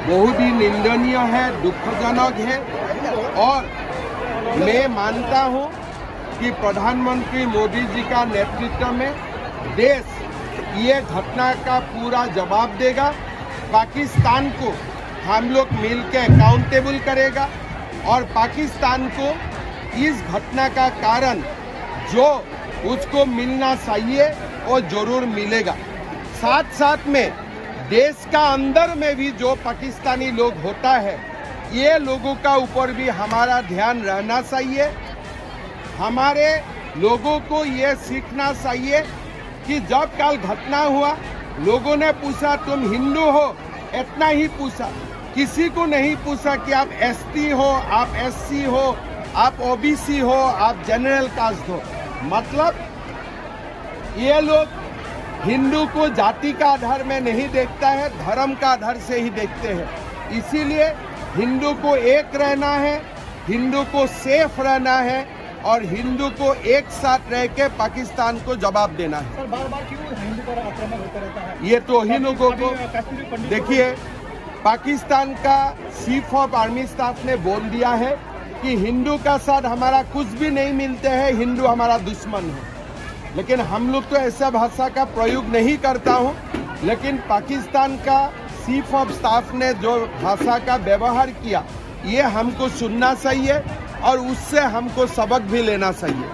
बहुत ही निंदनीय है, दुखजनक है। और मैं मानता हूं कि प्रधानमंत्री मोदी जी का नेतृत्व में देश ये घटना का पूरा जवाब देगा। पाकिस्तान को हम लोग मिलकर अकाउंटेबल करेगा और पाकिस्तान को इस घटना का कारण जो उसको मिलना चाहिए वो जरूर मिलेगा। साथ साथ में देश का अंदर में भी जो पाकिस्तानी लोग होता है, ये लोगों का ऊपर भी हमारा ध्यान रहना चाहिए। हमारे लोगों को ये सीखना चाहिए कि जब कल घटना हुआ, लोगों ने पूछा तुम हिंदू हो, इतना ही पूछा, किसी को नहीं पूछा कि आप एसटी हो, आप एससी हो, आप ओबीसी हो, आप जनरल कास्ट हो। मतलब ये लोग हिंदू को जाति का आधार में नहीं देखता है, धर्म का आधार से ही देखते हैं। इसीलिए हिंदू को एक रहना है, हिंदू को सेफ रहना है और हिंदू को एक साथ रह के पाकिस्तान को जवाब देना है। सर, बार-बार क्यों हिंदू पर आक्रमण होता रहता है? ये तो ही लोगों को देखिए, पाकिस्तान का चीफ ऑफ आर्मी स्टाफ ने बोल दिया है कि हिंदू का साथ हमारा कुछ भी नहीं मिलते हैं, हिंदू हमारा दुश्मन है। लेकिन हम लोग तो ऐसा भाषा का प्रयोग नहीं करता हूँ, लेकिन पाकिस्तान का चीफ ऑफ स्टाफ ने जो भाषा का व्यवहार किया, ये हमको सुनना चाहिए और उससे हमको सबक भी लेना चाहिए।